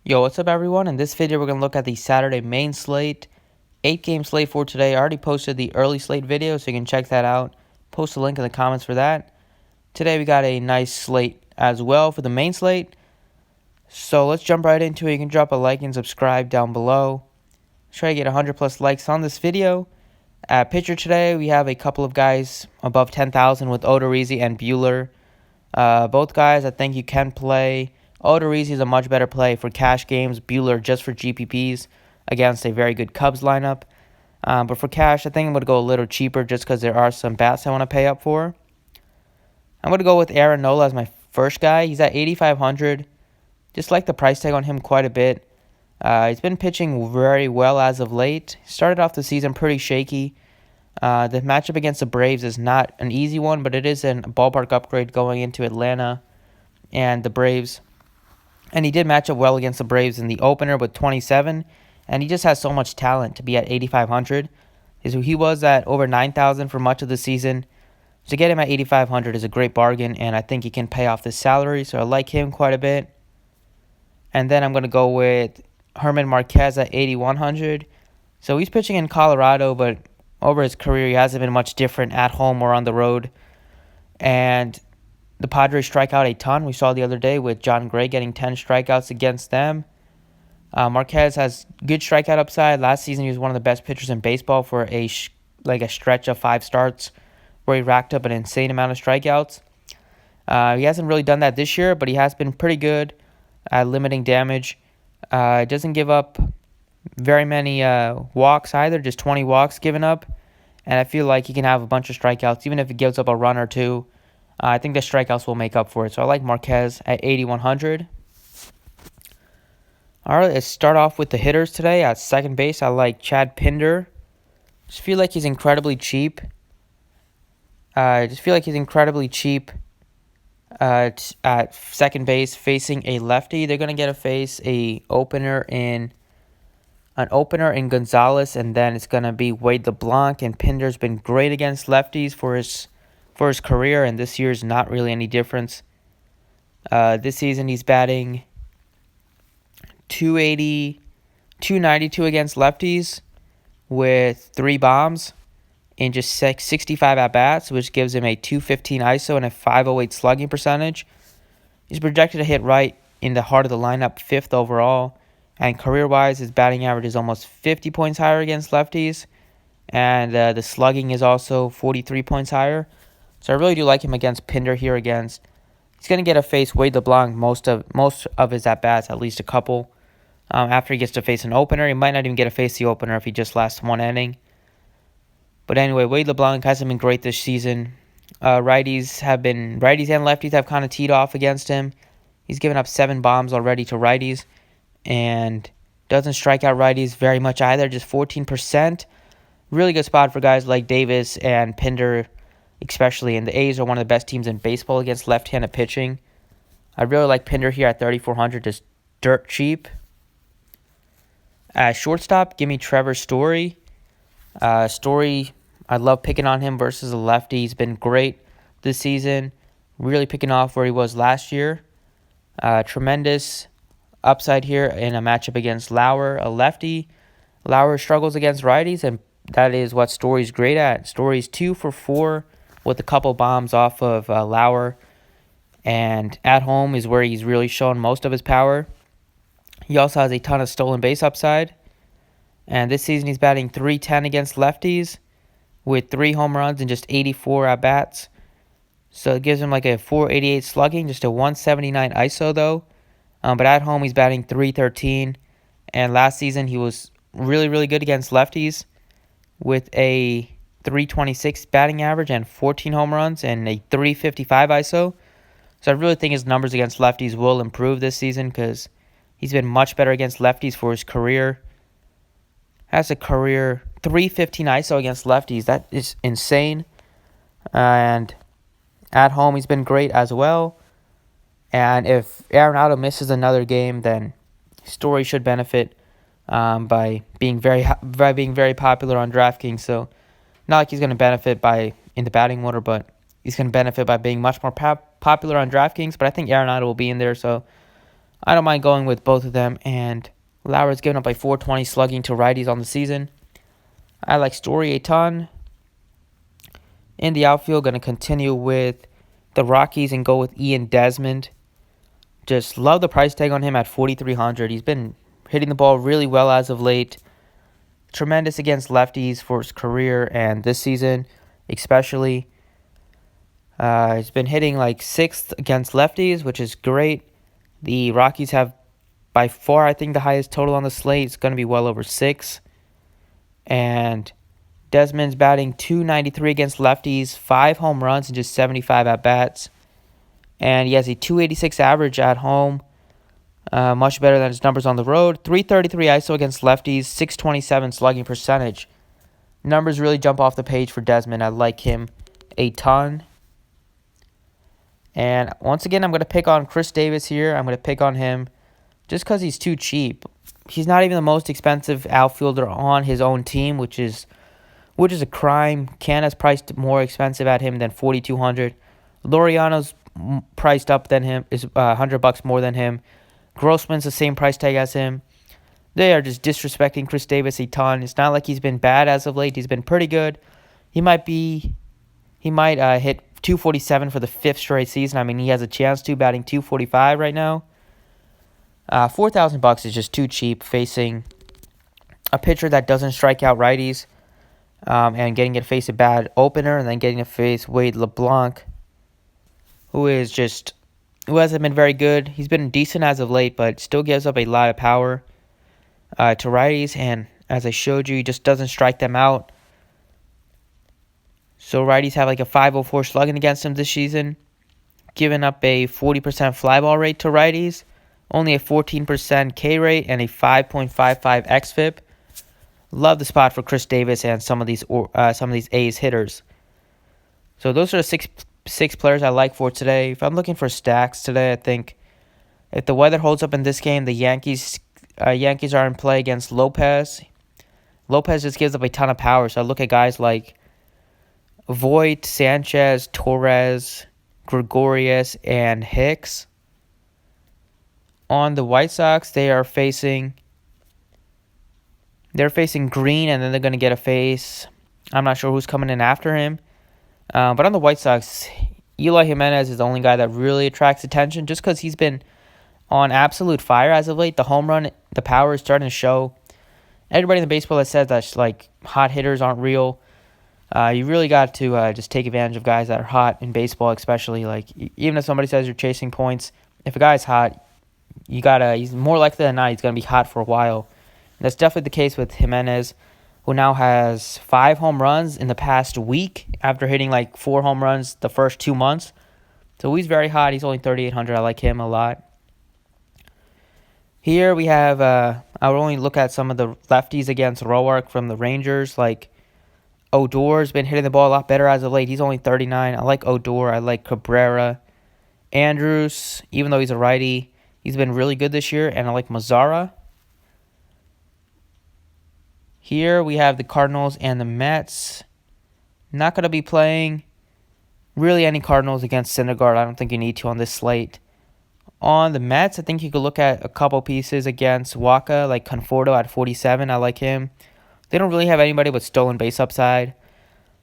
Yo, what's up everyone? In this video, we're going to look at the Saturday main slate, 8-game slate for today. I already posted the early slate video, so you can check that out. Post a link in the comments for that. Today, we got a nice slate as well for the main slate. So let's jump right into it. You can drop a like and subscribe down below. Try to get 100 plus likes on this video. At pitcher today, we have a couple of guys above 10,000 with Odorizzi and Buehler. Both guys I think you can play. Odorizzi is a much better play for cash games. Buehler just for GPPs against a very good Cubs lineup. But for cash, I think I'm going to go a little cheaper just because there are some bats I want to pay up for. I'm going to go with Aaron Nola as my first guy. He's at 8,500. Just like the price tag on him quite a bit. He's been pitching very well as of late. Started off the season pretty shaky. The matchup against the Braves is not an easy one, but it is a ballpark upgrade going into Atlanta and the Braves. And he did match up well against the Braves in the opener with 27, and he just has so much talent to be at 8,500. He was at over 9,000 for much of the season. To get him at 8,500 is a great bargain, and I think he can pay off the salary, so I like him quite a bit. And then I'm going to go with Herman Marquez at 8,100. So he's pitching in Colorado, but over his career, he hasn't been much different at home or on the road. And the Padres strike out a ton. We saw the other day with John Gray getting 10 strikeouts against them. Marquez has good strikeout upside. Last season, he was one of the best pitchers in baseball for a stretch of 5 starts where he racked up an insane amount of strikeouts. He hasn't really done that this year, but he has been pretty good at limiting damage. Doesn't give up very many walks either, just 20 walks given up. And I feel like he can have a bunch of strikeouts, even if he gives up a run or two. I think the strikeouts will make up for it. So I like Marquez at 8,100. All right, let's start off with the hitters today. At second base, I like Chad Pinder. Just feel like he's incredibly cheap. At second base, facing a lefty. They're gonna get to face an opener in Gonzalez, and then it's gonna be Wade LeBlanc. And Pinder's been great against lefties for his career, and this year's not really any difference. This season he's batting 280, 292 against lefties with 3 bombs in just 65 at-bats, which gives him a 215 ISO and a 508 slugging percentage. He's projected to hit right in the heart of the lineup, 5th overall. And career-wise, his batting average is almost 50 points higher against lefties. And the slugging is also 43 points higher. So I really do like him against Pinder here against. He's going to get to face Wade LeBlanc most of his at-bats, at least a couple. After he gets to face an opener, he might not even get to face the opener if he just lasts one inning. But anyway, Wade LeBlanc hasn't been great this season. Righties and lefties have kind of teed off against him. He's given up 7 bombs already to righties, and doesn't strike out righties very much either, just 14%. Really good spot for guys like Davis and Pinder, especially. And the A's are one of the best teams in baseball against left-handed pitching. I really like Pinder here at 3,400, just dirt cheap. At shortstop, give me Trevor Story. Story, I love picking on him versus a lefty. He's been great this season, really picking off where he was last year. Tremendous upside here in a matchup against Lauer, a lefty. Lauer struggles against righties, and that is what Story's great at. Story's 2 for 4 with a couple bombs off of Lauer, and at home is where he's really shown most of his power. He also has a ton of stolen base upside. And this season he's batting .310 against lefties with 3 home runs and just 84 at-bats. So it gives him like a 488 slugging, just a 179 ISO though. But at home he's batting .313. And last season he was really, really good against lefties with a .326 batting average and 14 home runs and a .355 ISO. So I really think his numbers against lefties will improve this season because he's been much better against lefties for his career. Has a career .315 ISO against lefties. That is insane. And at home, he's been great as well. And if Arenado misses another game, then Story should benefit by being very popular on DraftKings. So not like he's going to benefit in the batting order, but he's going to benefit by being much more popular on DraftKings. But I think Arenado will be in there, so I don't mind going with both of them, and Lauer's given up a 420 slugging to righties on the season. I like Story a ton. In the outfield, going to continue with the Rockies and go with Ian Desmond. Just love the price tag on him at 4,300. He's been hitting the ball really well as of late. Tremendous against lefties for his career and this season especially. He's been hitting like 6th against lefties, which is great. The Rockies have by far, I think, the highest total on the slate. It's going to be well over 6. And Desmond's batting .293 against lefties, 5 home runs and just 75 at-bats. And he has a .286 average at home, much better than his numbers on the road. .333 ISO against lefties, .627 slugging percentage. Numbers really jump off the page for Desmond. I like him a ton. And once again, I'm going to pick on Chris Davis here. I'm going to pick on him just because he's too cheap. He's not even the most expensive outfielder on his own team, which is a crime. Canna's priced more expensive at him than 4,200. Laureano's priced up than him, is $100 more than him. Grossman's the same price tag as him. They are just disrespecting Chris Davis a ton. It's not like he's been bad as of late. He's been pretty good. He might hit 247 for the 5th straight season. I mean, he has a chance to, batting 245 right now. $4,000 is just too cheap facing a pitcher that doesn't strike out righties, and getting to face a bad opener, and then getting to face Wade LeBlanc, who hasn't been very good. He's been decent as of late, but still gives up a lot of power to righties, and as I showed you, he just doesn't strike them out. So righties have like a .504 slugging against him this season, giving up a 40% fly ball rate to righties, only a 14% K rate, and a 5.55 xFIP. Love the spot for Chris Davis and some of these A's hitters. So those are the six players I like for today. If I'm looking for stacks today, I think if the weather holds up in this game, the Yankees are in play against Lopez. Lopez just gives up a ton of power, so I look at guys like Voit, Sanchez, Torres, Gregorius, and Hicks. On the White Sox, they're facing Green, and then they're going to get a face. I'm not sure who's coming in after him. But on the White Sox, Eloy Jimenez is the only guy that really attracts attention just because he's been on absolute fire as of late. The home run, the power is starting to show. Everybody in the baseball that says that like hot hitters aren't real. You really got to just take advantage of guys that are hot in baseball, especially. Like even if somebody says you're chasing points, if a guy's hot, he's more likely than not he's going to be hot for a while. And that's definitely the case with Jimenez, who now has 5 home runs in the past week after hitting like 4 home runs the first 2 months. So he's very hot. He's only 3,800. I like him a lot. Here we have, I would only look at some of the lefties against Roark from the Rangers. Like Odor's been hitting the ball a lot better as of late. He's only 39. I like Odor. I like Cabrera. Andrews, even though he's a righty, he's been really good this year. And I like Mazzara. Here we have the Cardinals and the Mets. Not going to be playing really any Cardinals against Syndergaard. I don't think you need to on this slate. On the Mets, I think you could look at a couple pieces against Waka, like Conforto at 47. I like him. They don't really have anybody with stolen base upside.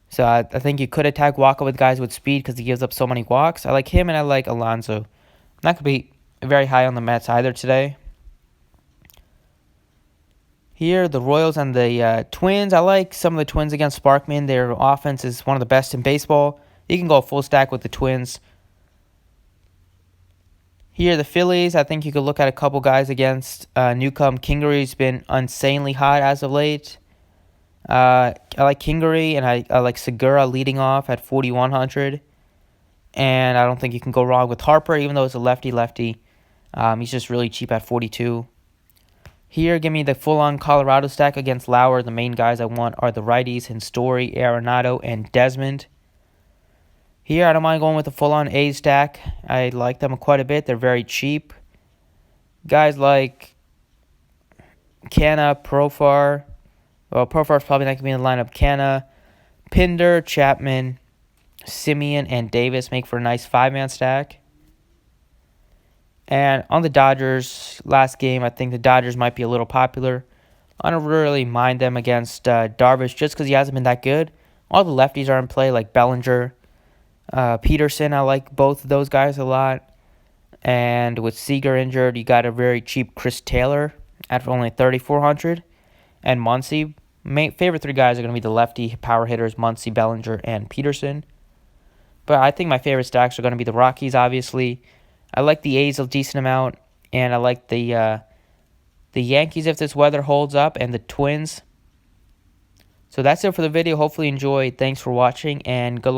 So I think you could attack Waka with guys with speed because he gives up so many walks. I like him, and I like Alonso. Not going to be very high on the Mets either today. Here, the Royals and the Twins. I like some of the Twins against Sparkman. Their offense is one of the best in baseball. You can go full stack with the Twins. Here, the Phillies. I think you could look at a couple guys against Newcomb. Kingery's been insanely hot as of late. I like Kingery, and I like Segura leading off at 4,100. And I don't think you can go wrong with Harper, even though it's a lefty-lefty. He's just really cheap at 42. Here, give me the full-on Colorado stack against Lauer. The main guys I want are the righties in Story, Arenado, and Desmond. Here, I don't mind going with the full-on A stack. I like them quite a bit. They're very cheap. Guys like Canna, Profar. Well, Profar's probably not going to be in the lineup. Canna, Pinder, Chapman, Simeon, and Davis make for a nice 5-man stack. And on the Dodgers, last game, I think the Dodgers might be a little popular. I don't really mind them against Darvish just because he hasn't been that good. All the lefties are in play, like Bellinger, Peterson. I like both of those guys a lot. And with Seager injured, you got a very cheap Chris Taylor at only $3,400. And Muncy. Favorite three guys are going to be the lefty power hitters, Muncy, Bellinger, and Peterson. But I think my favorite stacks are going to be the Rockies, obviously. I like the A's a decent amount, and I like the Yankees if this weather holds up, and the Twins. So that's it for the video. Hopefully you enjoyed. Thanks for watching, and good luck.